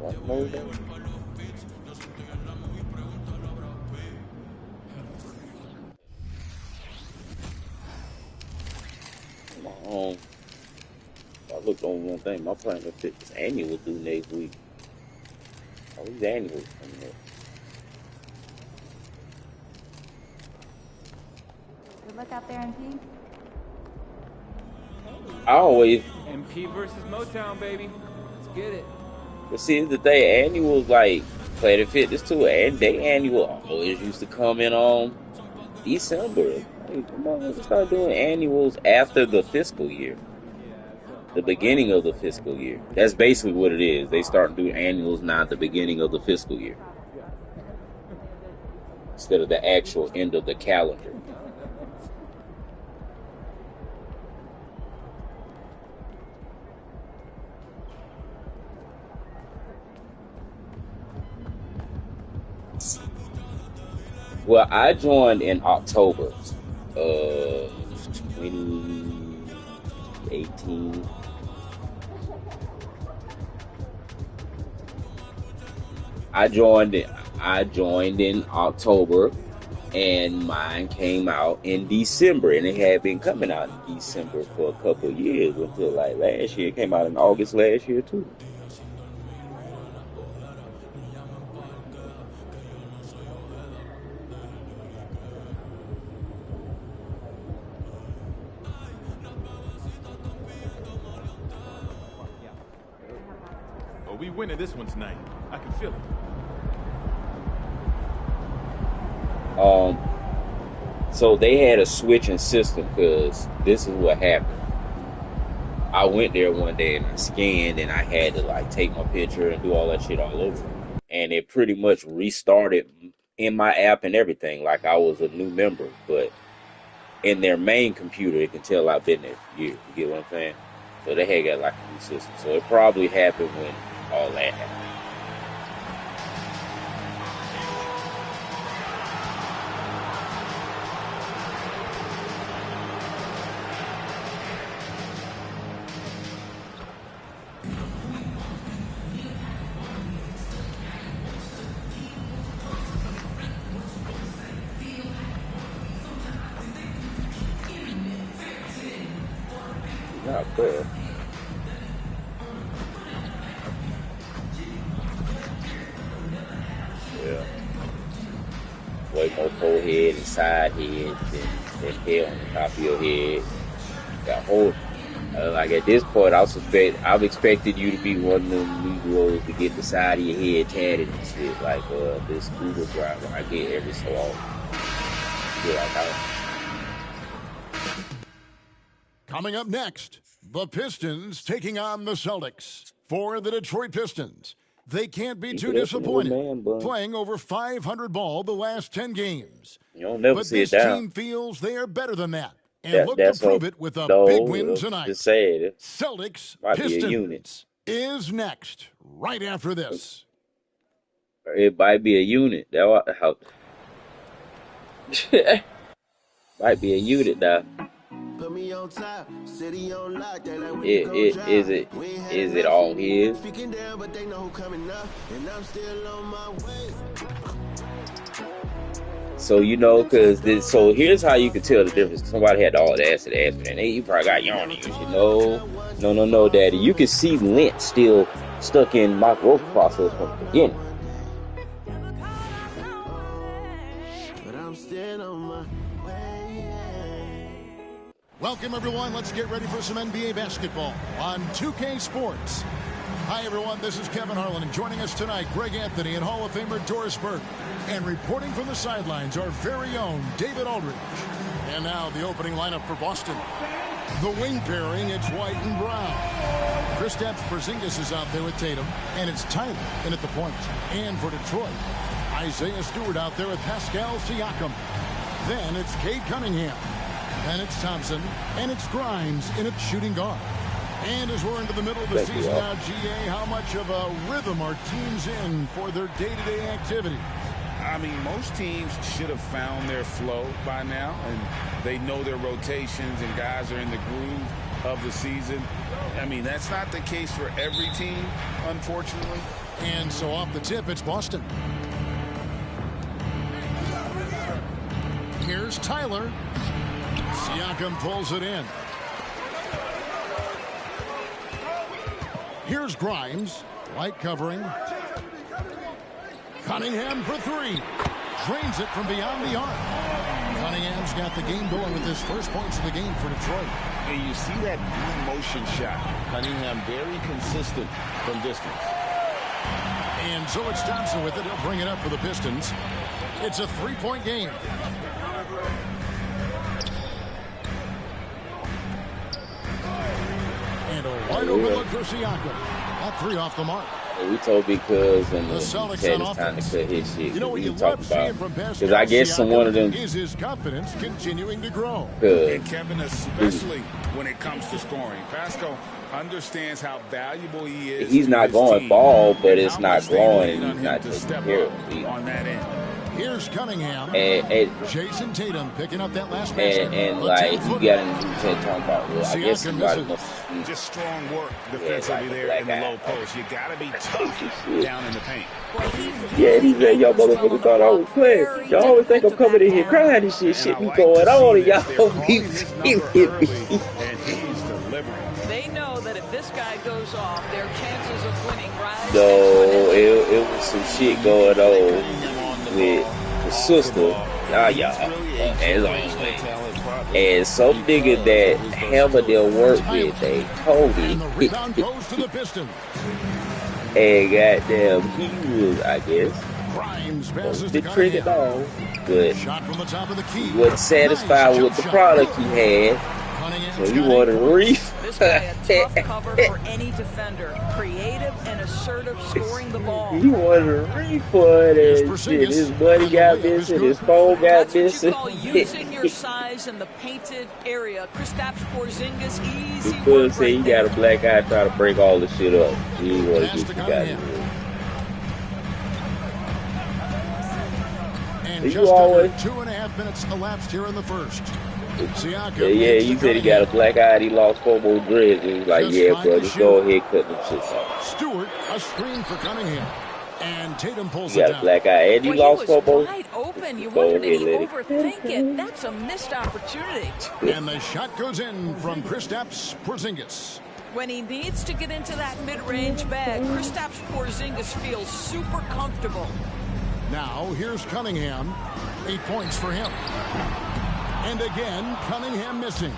One more day. Um, I looked on one thing. My Planet Fitness annual due next week. Oh, these annuals coming up. Good luck out there, MP. I always, MP versus Motown, baby. Let's get it. but see, the day annuals like Planet Fitness too, and they annual always used to come in on December. Like, come on, let's start doing annuals after the fiscal year, the beginning of the fiscal year. That's basically what it is. They start doing annuals now at the beginning of the fiscal year instead of the actual end of the calendar. Well, I joined in October of 2018. I joined it. I joined in October, and mine came out in December, and it had been coming out in December for a couple of years until like last year. It came out in August last year too. Oh, we winning this one tonight. I can feel it. Um, so they had a switching system because this is what happened. I went there one day and I scanned and I had to like take my picture and do all that shit all over. And it pretty much restarted in my app and everything like I was a new member. But in their main computer, it can tell I've been there for years. You get what I'm saying? So they had got like a new system. So it probably happened when all that happened. Not fair. Yeah. Way more forehead and side head than hair on the top of your head. Got whole like at this point, I've expected you to be one of them Negroes to get the side of your head tatted and shit, like this Uber driver I get every so often. Yeah, like Coming up next, the Pistons taking on the Celtics. For the Detroit Pistons, they can't be too disappointed, playing over 500 ball the last 10 games. You don't never But see it this down. team feels they are better than that and look to That's prove a it with a big win no. tonight. Just say it. Celtics Might be a unit. Pistons is next, right after this. It might be a unit. That might be a unit now. Put me on top, city on lock, they like when It, you go it drop. is it all his? Speaking down, but they know who coming up, and I'm still on my way. So you know, so here's how you can tell the difference. Somebody had the audacity to ask me that. Hey, you probably got yarn issues, you know? No, Daddy. You can see lint still stuck in my growth process from the beginning. But I'm still on my way. Welcome, everyone. Let's get ready for some NBA basketball on 2K Sports. Hi, everyone. This is Kevin Harlan, and joining us tonight, Greg Anthony and Hall of Famer Doris Burke. And reporting from the sidelines, our very own David Aldridge. And now the opening lineup for Boston. The wing pairing, it's White and Brown. Kristaps Porzingis is out there with Tatum, and it's Tyler in at the point. And for Detroit, Isaiah Stewart out there with Pascal Siakam. Then it's Cade Cunningham. Then it's Thompson, and it's Grimes in at shooting guard. And as we're into the middle of the season now, GA, how much of a rhythm are teams in for their day-to-day activity? I mean, most teams should have found their flow by now, and they know their rotations and guys are in the groove. of the season. I mean, that's not the case for every team, unfortunately. And so off the tip, it's Boston. Here's Tyler. Siakam pulls it in. Here's Grimes. Light covering. Cunningham for three. Drains it from beyond the arc. Cunningham's got the game going with his first points of the game for Detroit. And you see that motion shot. Cunningham very consistent from distance. And so it's Thompson with it. He'll bring it up for the Pistons. It's a three-point game. And a wide open look for Siakam. That three off the mark. We told because and The he Celtics said on it's time to offense. cut his shit. You know what We you talk love seeing about from Pascal because I guess some one of them is his confidence continuing to grow. And Kevin, especially when it comes to scoring, Pascal understands how valuable he is. He's to not his going team ball, but and it's how not much they growing, lean and on he's him not to taking step care up of it. on that end. Here's Cunningham. And Jason Tatum picking up that last basket. and A like you 10-footer. got to talking about. Well, I guess somebody Siakam must. Just strong work defensively like a there in the black low guy. post. You got to be tough down in the paint. Yeah, he said y'all motherfuckers thought I was playing. Y'all always think I'm coming in here crying and shit. Shit I be like going to on, see and y'all this. They're be calling his number hit early, me. and he's delivering. They know that if this guy goes off, their chances of winning rise. No, it was some shit going on with the sister. Yeah, as always. And some nigga that Hammer didn't work with, they told And the him. rebound goes to the Pistons. And goddamn, he was, I guess, Grimes passes the to trigger Cunningham. dog. But Shot from the top of the key. he wasn't satisfied Nice with the shot. product he had. Cunningham's So he got wanted 8 a points. reef. This guy a tough cover for any defender. Creative and assertive scoring the ball. He wanted a refund and shit. His money got missing, his phone got That's what you missing. call using your size in the painted area. Kristaps Porzingis, easy He could work say he right got a there. black eye trying to break all the shit up. He didn't want Pass to to get you guys. Cunningham. And You just always- under 2.5 minutes elapsed here in the first. Siakam Yeah, gives he to said he got a Cunningham. black eye and he lost 4 more dreads. He was like, Just yeah, find bro, the just go shooter. ahead cut them shits off. Stewart, a screen for Cunningham. And Tatum pulls He it got a down. black eye and he Boy, lost he 4 was more. wide open. You Go wondered, did he ahead, let overthink it? That's a missed opportunity. And the shot goes in from Kristaps Porzingis. When he needs to get into that mid-range bag, Kristaps Porzingis feels super comfortable. Now here's Cunningham. 8 points for him. And again, Cunningham missing.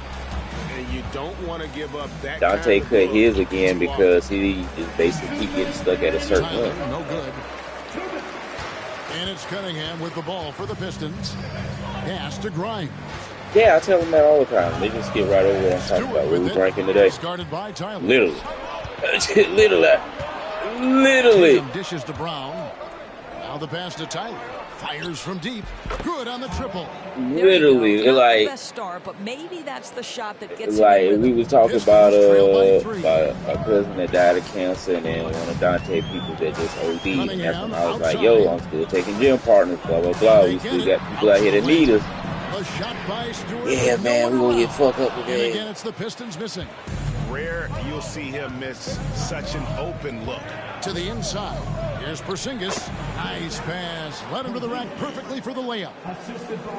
And you don't want to give up that Dante kind of cut look his again too because he just basically keep getting stuck at a certain Tyler, one. no good. And it's Cunningham with the ball for the Pistons. Pass to Grimes. Yeah, I tell them that all the time. They just get right over what I'm talking Stewart about. What with we it. drinking today. Discarded by Tyler. Literally. Literally. Tatum dishes to Brown. Now the pass to Tyler. Fires from deep. Good on the triple. Literally. Not the Like, best start, but maybe that's the shot that gets like him in we rhythm. was talking Pistons about trail by 3. a cousin that died of cancer and then one of Dante people that just OD'd, and that's when I was like, yo, I'm still taking gym partners, blah blah blah. We still got people out here that need us. A shot by Stewart. Yeah, with man, we no one gonna get around. fucked up And today. again, it's the Pistons missing. Rare you'll see him miss such an open look. To the inside. Here's Porzingis. Nice pass. Led him to the rack perfectly for the layup.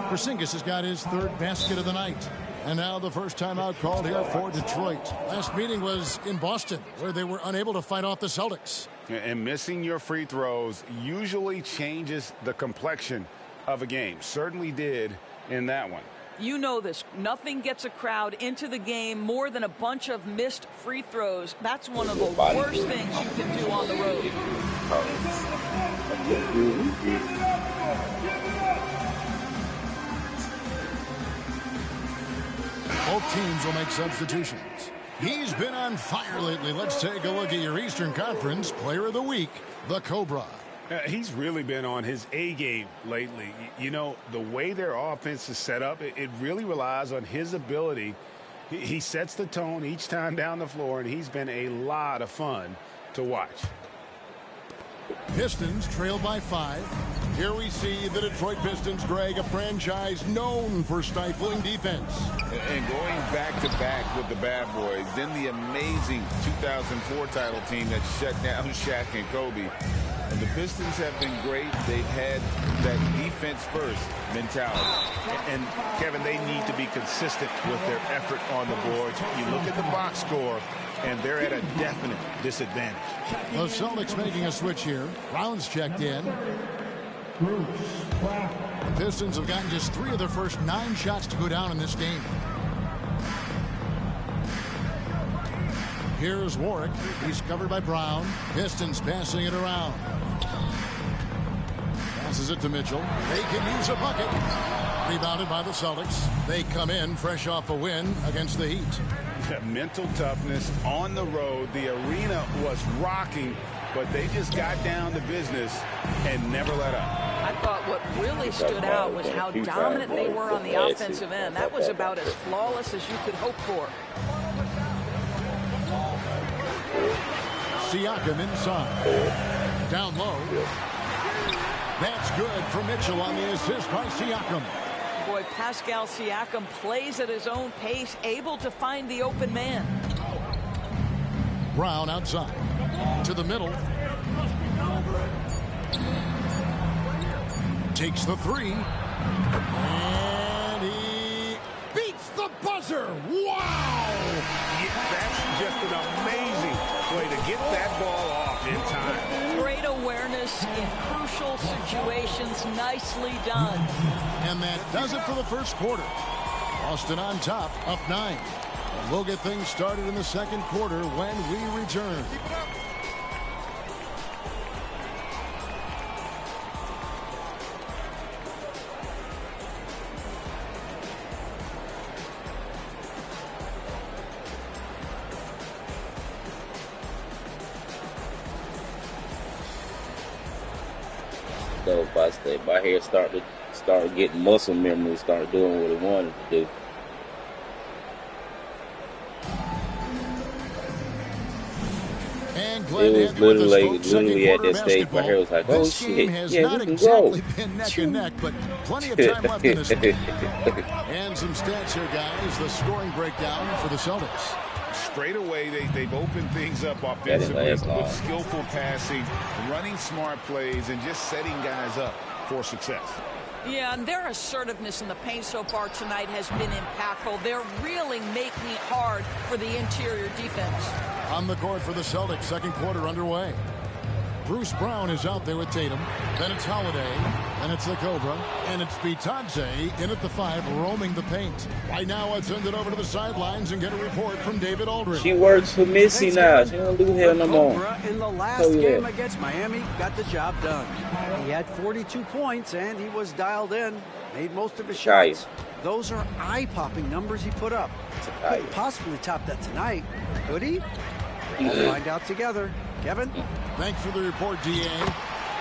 Porzingis has got his 3rd basket of the night. And now the first timeout called here for Detroit. Last meeting was in Boston, where they were unable to fight off the Celtics. And missing your free throws usually changes the complexion of a game. Certainly did in that one. You know this. Nothing gets a crowd into the game more than a bunch of missed free throws. That's one of the worst things you can do on the road. Both teams will make substitutions. He's been on fire lately. Let's take a look at your Eastern Conference Player of the Week, the Cobra. He's really been on his A game lately. You know, the way their offense is set up, it really relies on his ability. He sets the tone each time down the floor, and he's been a lot of fun to watch. Pistons trail by 5. Here we see the Detroit Pistons, Greg, a franchise known for stifling defense. And going back-to-back with the bad boys, then the amazing 2004 title team that shut down Shaq and Kobe. And the Pistons have been great. They've had that defense-first mentality. And, Kevin, they need to be consistent with their effort on the boards. You look at the box score, and they're at a definite disadvantage. The Celtics making a switch here. Brown's checked in. The Pistons have gotten just 3 of their first 9 shots to go down in this game. Here's Warwick. He's covered by Brown. Pistons passing it around. Passes it to Mitchell. They can use a bucket. Rebounded by the Celtics. They come in fresh off a win against the Heat. Mental toughness on the road. The arena was rocking, but they just got down to business and never let up. I thought what really stood out was how dominant they were on the offensive end. That was about as flawless as you could hope for. Siakam inside. Down low. That's good for Mitchell on the assist by Siakam. Boy, Pascal Siakam plays at his own pace, able to find the open man. Brown outside. To the middle. Takes the 3. And he beats the buzzer. Wow! Yeah, that's just an amazing way to get that ball off in time. Great awareness in crucial situations. Nicely done. And that does it for the first quarter. Boston on top, up 9. And we'll get things started in the second quarter when we return. So if I stay, my hair start getting muscle memory, start doing what it wanted to do. And It was literally at that stage my hair was like, oh shit, yeah, we can go. Been neck and neck, but plenty of time left in this one. And some stats here, guys. The scoring breakdown for the Celtics. Straight away, they've opened things up offensively with skillful passing, running smart plays, and just setting guys up for success. Yeah, and their assertiveness in the paint so far tonight has been impactful. They're really making it hard for the interior defense. On the court for the Celtics, second quarter underway. Bruce Brown is out there with Tatum. Then it's Holiday. Then it's the Cobra. And it's Bitadze in at the 5, roaming the paint. Right now, let's send it over to the sidelines and get a report from David Aldridge. She works for Missy now. She don't do hell no more. Cobra in the last game against Miami got the job done. He had 42 points, and he was dialed in. Made most of his shots. Those are eye-popping numbers he put up. Couldn't possibly top that tonight, could he? We'll find out together. Kevin? Thanks for the report, D.A.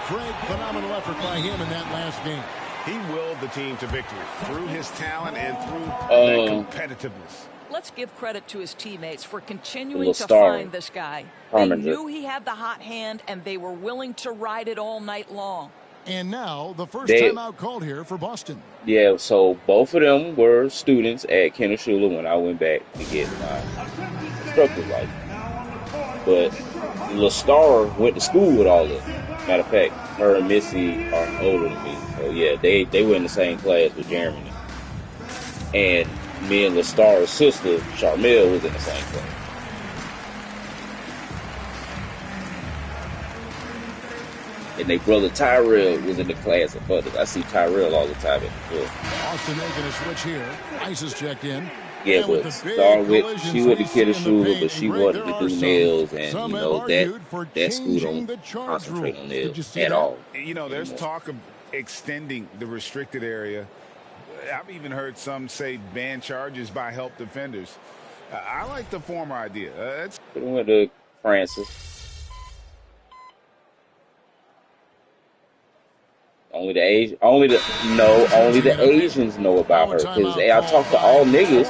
Craig, phenomenal effort by him in that last game. He willed the team to victory through his talent and through that competitiveness. Let's give credit to his teammates for continuing to find this guy. They knew he had the hot hand, and they were willing to ride it all night long. And now, the first timeout called here for Boston. Yeah, so both of them were students at Kenneth Schuler when I went back to get my instructor's license. But LaStar went to school with all of them. Matter of fact, her and Missy are older than me. So, yeah, they were in the same class with Jeremy. And me and LaStar's sister, Charmel, was in the same class. And their brother Tyrell was in the class of others. I see Tyrell all the time at the field. Austin making a switch here. Ice is checked in. Yeah, but she went to Kenneth Schuler, but she wanted to do nails, and you know that school don't concentrate on nails at all. You know, there's talk of extending the restricted area. I've even heard some say ban charges by help defenders. I like the former idea. We went to Francis. Only the Asians know about her. Because I talk to all niggas,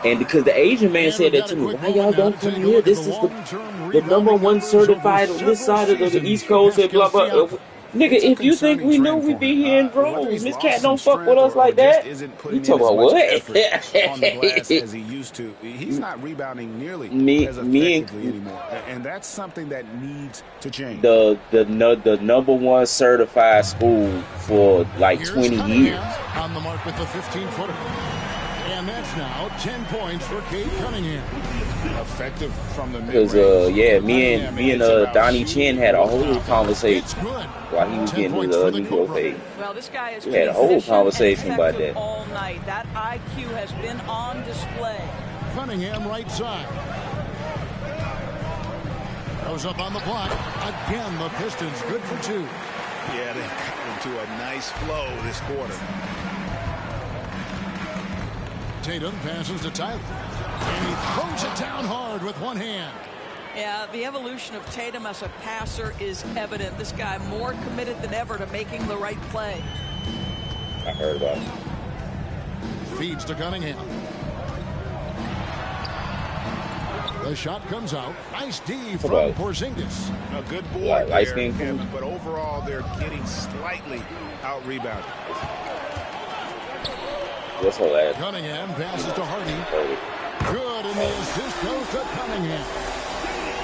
and because the Asian man said that to me, why y'all don't come here? This is the #1 certified on this side of the East Coast, and blah blah. Nigga, if you think we knew we'd be here in droves, Miss Cat don't fuck with us like that. You talk about what? On the glass as he used to. He's not rebounding nearly as effectively anymore, and that's something that needs to change. The number one certified school for like 20 years. On the mark with the 15-footer. And that's now 10 points for Cade Cunningham. Effective from the because me and Donnie Chin had a whole conversation while he was getting his Negro fade. Well, this guy is we had a whole conversation about that. All night. That IQ has been on display. Cunningham right side. Goes up on the block. Again, the Pistons good for 2. Yeah, they've gotten into a nice flow this quarter. Tatum passes to Tyler. And he throws it down hard with one hand. Yeah, the evolution of Tatum as a passer is evident. This guy more committed than ever to making the right play. I heard about it. Feeds to Cunningham. The shot comes out. Nice D from Porzingis. A good board there, but overall they're getting slightly out-rebounded. What's her last? Cunningham passes to Hardy. Good, and the assist goes to Cunningham.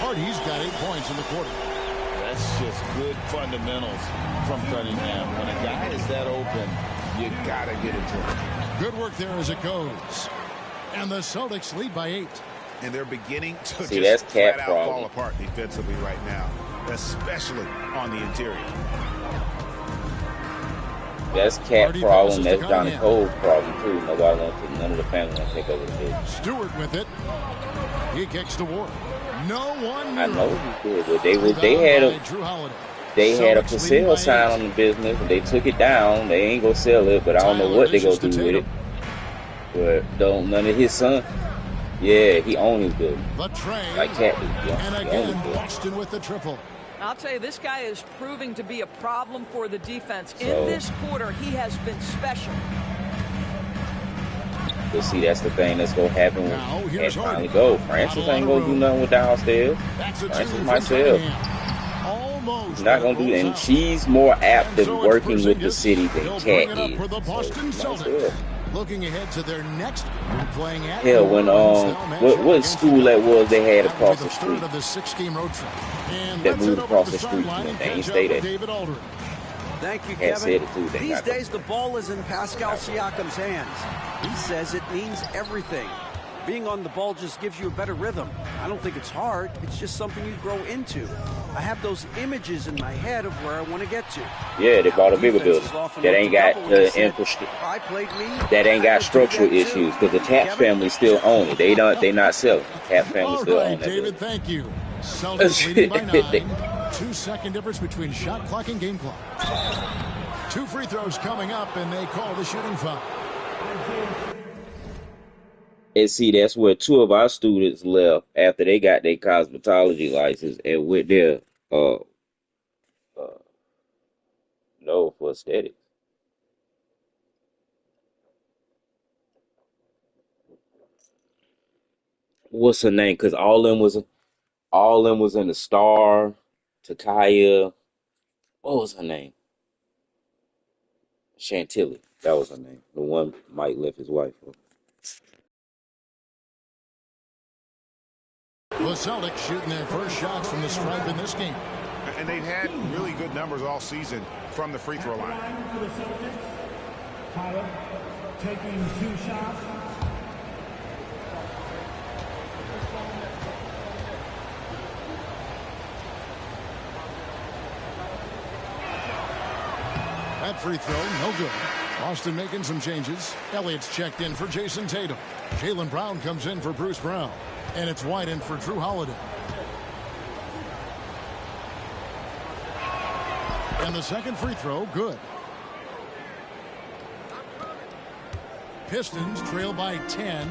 Hardy's got 8 points in the quarter. That's just good fundamentals from Cunningham. When a guy is that open, you got to get it to him. Good work there as it goes. And the Celtics lead by 8. And they're beginning to just flat out fall apart defensively right now, especially on the interior. That's Cat problem. That's Johnny Cole's problem too. Nobody wants to. None of the family want to take over the big. Stewart with it. He kicks to Ward. No one. I know he did, but they had a for sale sign on the business, and they took it down. They ain't gonna sell it, but I don't know what they gonna do with it. But none of his son. Yeah, he owns his building. Like Cat did. And again, Boston with the triple. I'll tell you, this guy is proving to be a problem for the defense. In this quarter, he has been special. But see, that's the thing that's going to happen when Cat finally go. Francis ain't going to do nothing with downstairs. Francis myself. He's not going to do that. And she's more apt to working with the city than Cat is. So, looking ahead to their next playing at hell, when what school that was they had across the street that moved across the street, they ain't stay there. Thank you, Kevin. These days the ball is in Pascal Siakam's hands. He says it means everything. Being on the ball just gives you a better rhythm. I don't think it's hard. It's just something you grow into. I have those images in my head of where I want to get to. Yeah, they bought a bigger building that ain't got the infrastructure. That ain't got structural issues because the Cap family still own it. They not selling. Cap family still own that. David, thank you. Celtics leading by 9. 2-second difference between shot clock and game clock. 2 free throws coming up, and they call the shooting foul. And see, that's where 2 of our students left after they got their cosmetology license and went there, for aesthetics. What's her name? Because all them was in the Star. Takaya. What was her name? Chantilly. That was her name. The one Mike left his wife for. The Celtics shooting their first shots from the stripe in this game. And they've had really good numbers all season from the free throw line. Tyler taking 2 shots. That free throw, no good. Boston making some changes. Elliott's checked in for Jason Tatum. Jaylen Brown comes in for Bruce Brown. And it's White in for Drew Holiday. And the second free throw, good. Pistons trail by 10.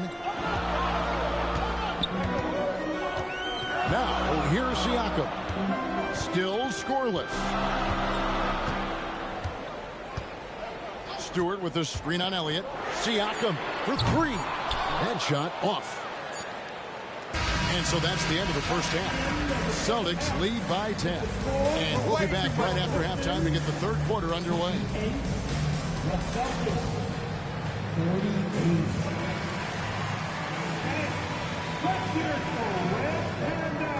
Now, here's Siakam. Still scoreless. Stewart with the screen on Elliott. Siakam for 3. Headshot off. And so that's the end of the first half. Celtics lead by 10. And we'll be back right after halftime to get the third quarter underway. The Celtics, 48. Let's hear it for Red Panda.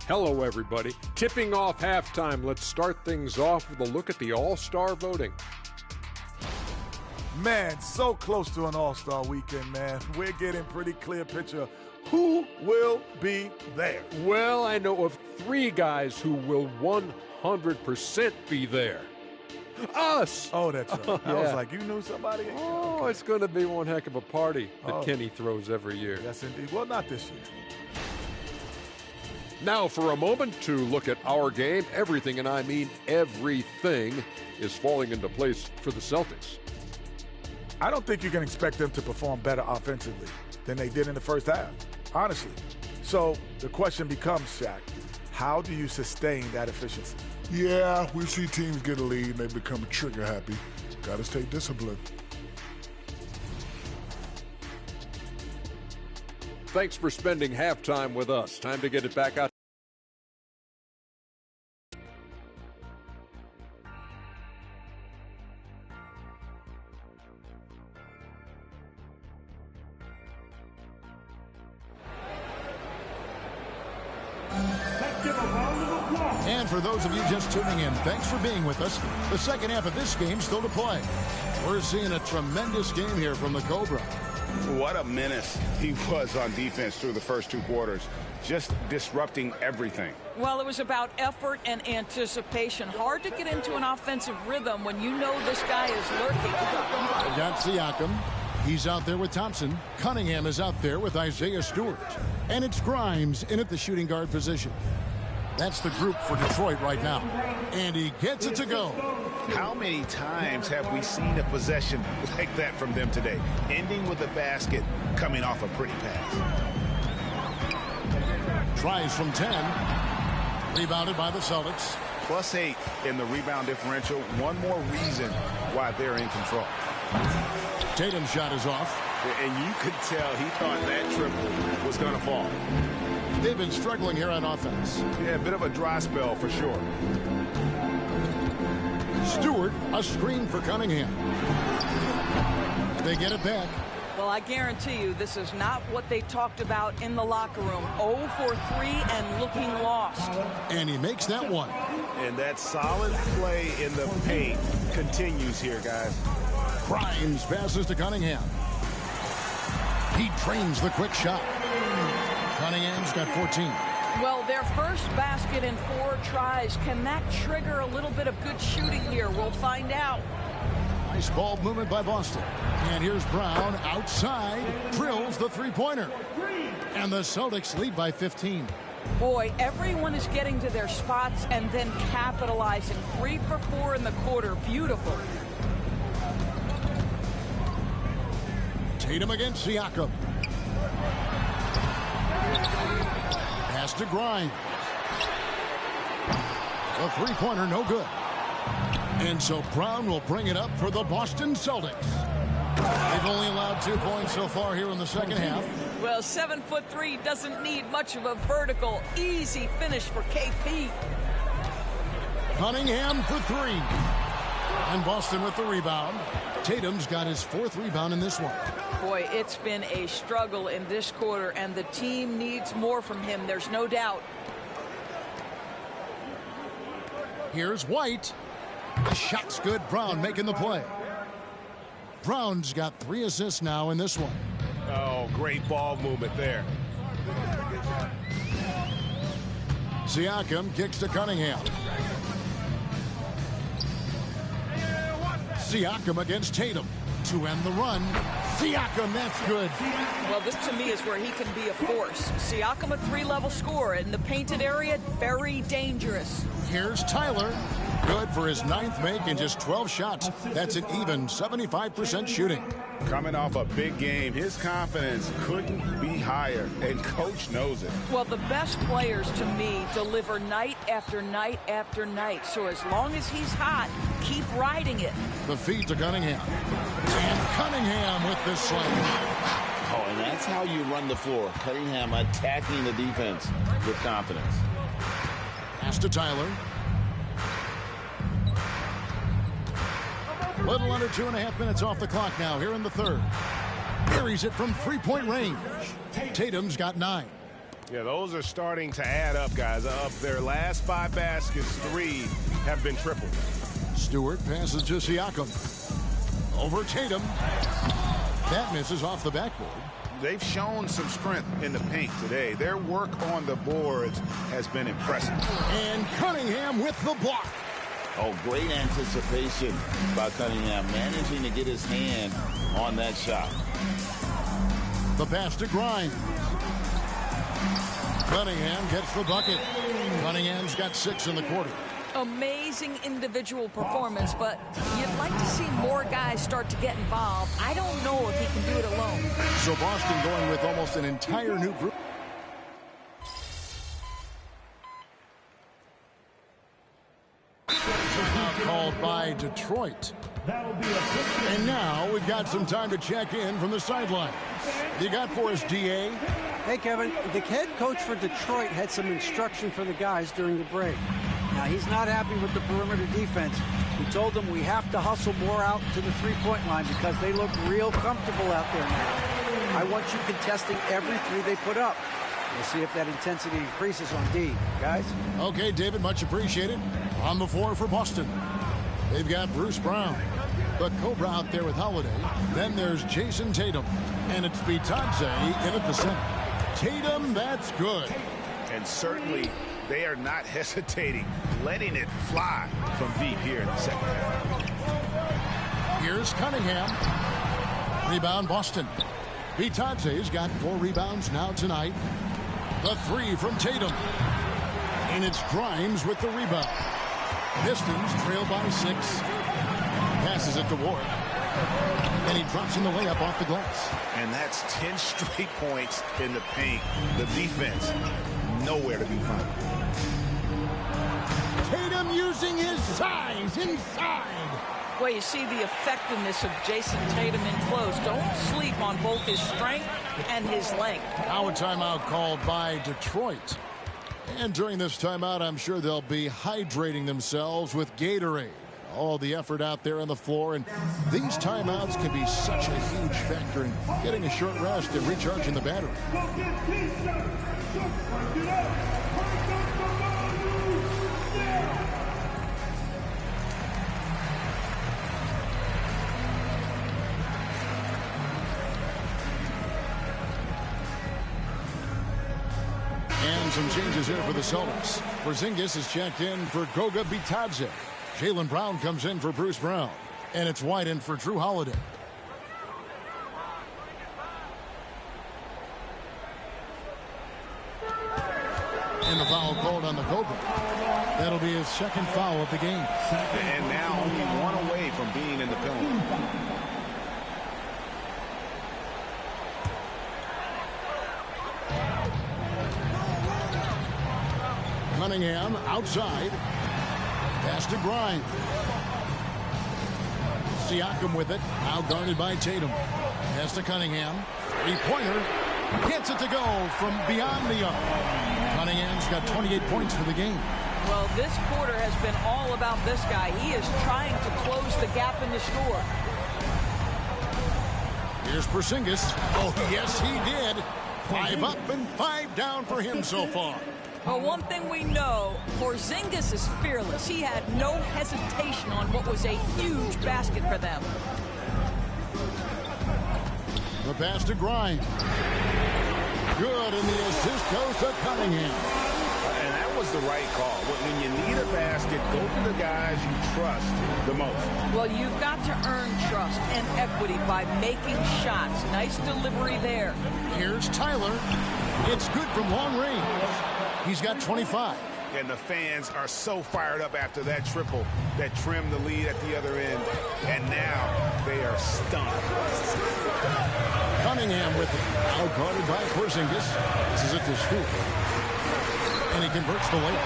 Hello, everybody. Tipping off halftime, let's start things off with a look at the All-Star voting. Man, so close to an All-Star weekend, man. We're getting pretty clear picture who will be there. Well, I know of 3 guys who will 100% be there. Us! Oh, that's right. Yeah. I was like, you knew somebody? Oh, it's going to be one heck of a party that Kenny throws every year. Yes, indeed. Well, not this year. Now for a moment to look at our game. Everything, and I mean everything, is falling into place for the Celtics. I don't think you can expect them to perform better offensively than they did in the first half, honestly. So the question becomes, Shaq, how do you sustain that efficiency? Yeah, we see teams get a lead and they become trigger happy. Got to stay disciplined. Thanks for spending halftime with us. Time to get it back out. And for those of you just tuning in, thanks for being with us. The second half of this game still to play. We're seeing a tremendous game here from the Cobra. What a menace he was on defense through the first 2 quarters, just disrupting everything. Well, it was about effort and anticipation. Hard to get into an offensive rhythm when you know this guy is lurking. I got Siakam. He's out there with Thompson. Cunningham is out there with Isaiah Stewart. And it's Grimes in at the shooting guard position. That's the group for Detroit right now. And he gets it to go. How many times have we seen a possession like that from them today? Ending with a basket, coming off a pretty pass. Tries from 10. Rebounded by the Celtics. +8 in the rebound differential. One more reason why they're in control. Tatum's shot is off. And you could tell he thought that triple was going to fall. They've been struggling here on offense. Yeah, a bit of a dry spell for sure. Stewart, a screen for Cunningham. They get it back. Well, I guarantee you this is not what they talked about in the locker room. 0 for 3 and looking lost. And he makes that one. And that solid play in the paint continues here, guys. Grimes passes to Cunningham. He trains the quick shot. Cunningham's got 14. Well, their first basket in 4 tries. Can that trigger a little bit of good shooting here? We'll find out. Nice ball movement by Boston. And here's Brown outside. Drills the three-pointer. And the Celtics lead by 15. Boy, everyone is getting to their spots and then capitalizing. 3 for 4 in the quarter. Beautiful. Tatum against Siakam. Pass to Grimes. The three-pointer, no good. And so Brown will bring it up for the Boston Celtics. They've only allowed 2 points so far here in the second half. Well, 7'3" doesn't need much of a vertical. Easy finish for KP. Cunningham for 3. And Boston with the rebound. Tatum's got his 4th rebound in this one. Boy, it's been a struggle in this quarter, and the team needs more from him. There's no doubt. Here's White. The shot's good. Brown making the play. Brown's got 3 assists now in this one. Oh, great ball movement there. Siakam kicks to Cunningham. Siakam against Tatum to end the run. Siakam, that's good. Well, this to me is where he can be a force. Siakam, a 3-level scorer in the painted area, very dangerous. Here's Tyler. Good for his 9th make in just 12 shots. That's an even 75% shooting. Coming off a big game, his confidence couldn't be higher, and coach knows it. Well, the best players to me deliver night after night after night. So as long as he's hot, keep riding it. The feed to Cunningham. And Cunningham with the slam. Oh, and that's how you run the floor. Cunningham attacking the defense with confidence. Pass to Tyler. Little under 2.5 minutes off the clock now here in the third. Carries it from 3-point range. Tatum's got 9. Yeah, those are starting to add up, guys. Of their last 5 baskets, 3 have been triple. Stewart passes to Siakam. Over Tatum. That misses off the backboard. They've shown some strength in the paint today. Their work on the boards has been impressive. And Cunningham with the block. Oh, great anticipation by Cunningham, managing to get his hand on that shot. The pass to Grimes. Cunningham gets the bucket. Cunningham's got 6 in the quarter. Amazing individual performance, but you'd like to see more guys start to get involved. I don't know if he can do it alone. So Boston going with almost an entire new group. Called by Detroit. And now we've got some time to check in from the sidelines. You got for us, DA? Hey, Kevin, the head coach for Detroit had some instruction for the guys during the break. Now, he's not happy with the perimeter defense. He told them we have to hustle more out to the 3-point line because they look real comfortable out there now. I want you contesting every 3 they put up. We'll see if that intensity increases on D. Guys? Okay, David, much appreciated. On the floor for Boston, they've got Bruce Brown. The Cobra out there with Holiday. Then there's Jason Tatum. And it's Bitadze in at the center. Tatum, that's good. And certainly they are not hesitating, letting it fly from deep here in the second half. Here's Cunningham. Rebound, Boston. Bitadze's got 4 rebounds now tonight. The 3 from Tatum. And it's Grimes with the rebound. Pistons trail by 6. Passes it to Ward. And he drops in the layup off the glass. And that's 10 straight points in the paint. The defense, nowhere to be found. Tatum using his size inside. Well, you see the effectiveness of Jason Tatum in close. Don't sleep on both his strength and his length. Now a timeout called by Detroit. And during this timeout, I'm sure they'll be hydrating themselves with Gatorade. All the effort out there on the floor, and these timeouts can be such a huge factor in getting a short rest and recharging the battery. And some changes here for the Celtics. Porzingis is checked in for Goga Bitadze. Jaylen Brown comes in for Bruce Brown. And it's White in for Drew Holiday. And the foul called on the Cobra. That'll be his second foul of the game. And now only 1 away from being in the penalty. Cunningham outside. Pass to Grimes. Siakam with it. Now guarded by Tatum. Pass to Cunningham. 3-pointer. Gets it to go from beyond the arc. Cunningham's got 28 points for the game. Well, this quarter has been all about this guy. He is trying to close the gap in the score. Here's Porzingis. Oh, yes, he did. 5 up and 5 down for him so far. Well, one thing we know, Porzingis is fearless. He had no hesitation on what was a huge basket for them. The pass to Grimes. Good, and the assist goes to Cunningham. And that was the right call. When you need a basket, go to the guys you trust the most. Well, you've got to earn trust and equity by making shots. Nice delivery there. Here's Tyler. It's good from long range. He's got 25. And the fans are so fired up after that triple that trimmed the lead at the other end. And now they are stunned. Cunningham with it. Out guarded by Porzingis. This is it to Stewart. And he converts the layup.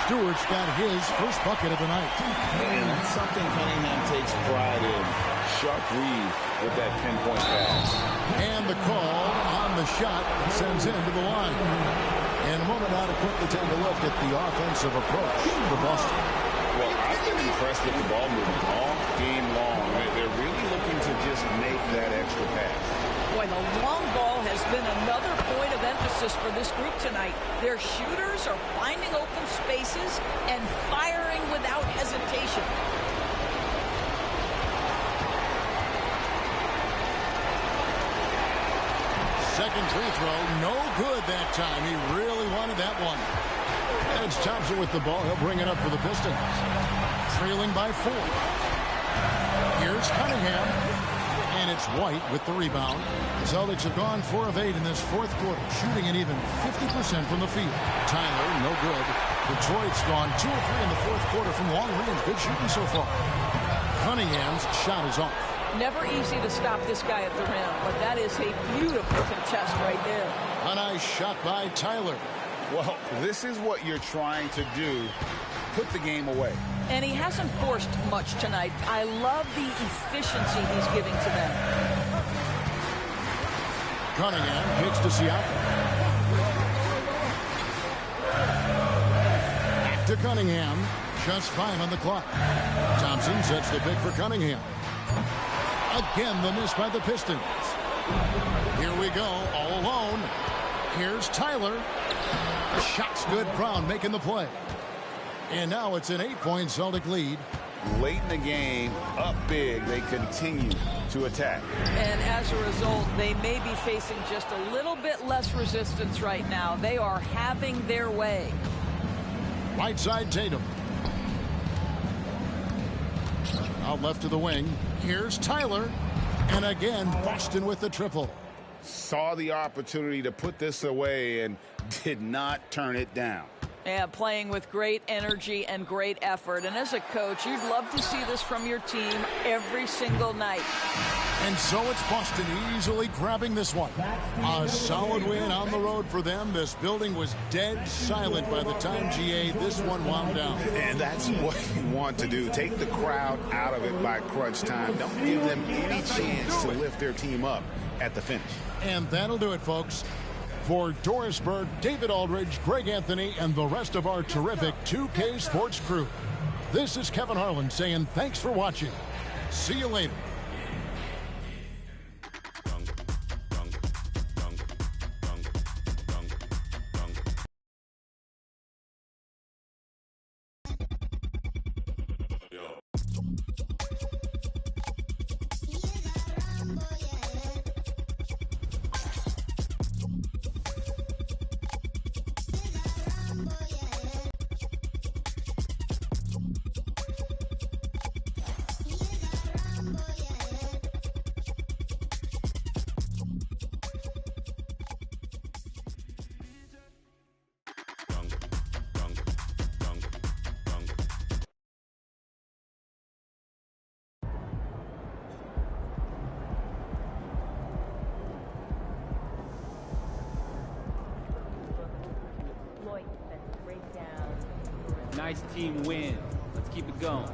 Stewart's got his first bucket of the night. And that's something Cunningham takes pride in. Sharp read with that pinpoint pass. And the call on the shot that sends him to the line. In a moment now to quickly take a look at the offensive approach for Boston. Well, I've been impressed with the ball movement all game long. They're really looking to just make that extra pass. Boy, the long ball has been another point of emphasis for this group tonight. Their shooters are finding open spaces and firing without hesitation. Second free throw, no good that time. He really wanted that one. And it's Thompson with the ball. He'll bring it up for the Pistons. Trailing by 4. Here's Cunningham. And it's White with the rebound. The Celtics have gone 4 of 8 in this fourth quarter, shooting an even 50% from the field. Tyler, no good. Detroit's gone 2 of 3 in the fourth quarter from long range. Good shooting so far. Cunningham's shot is off. Never easy to stop this guy at the rim, but that is a beautiful contest right there. A nice shot by Tyler. Well, this is what you're trying to do. Put the game away. And he hasn't forced much tonight. I love the efficiency he's giving to them. Cunningham kicks to Siakam. Back to Cunningham. Just 5 on the clock. Thompson sets the pick for Cunningham. Again, the miss by the Pistons. Here we go, all alone. Here's Tyler. The shot's good. Brown making the play. And now it's an 8-point Celtic lead. Late in the game, up big, they continue to attack. And as a result, they may be facing just a little bit less resistance right now. They are having their way. Right side, Tatum. Out left to the wing. Here's Tyler. And again, Boston with the triple. Saw the opportunity to put this away and did not turn it down. Yeah, playing with great energy and great effort. And as a coach, you'd love to see this from your team every single night. And so it's Boston easily grabbing this one. A solid win on the road for them. This building was dead silent by the time, GA, this one wound down. And that's what you want to do. Take the crowd out of it by crunch time. Don't give them any chance to lift their team up at the finish. And that'll do it, folks. For Doris Burke, David Aldridge, Greg Anthony, and the rest of our terrific 2K Sports crew, this is Kevin Harlan saying thanks for watching. See you later. Nice team win. Let's keep it going.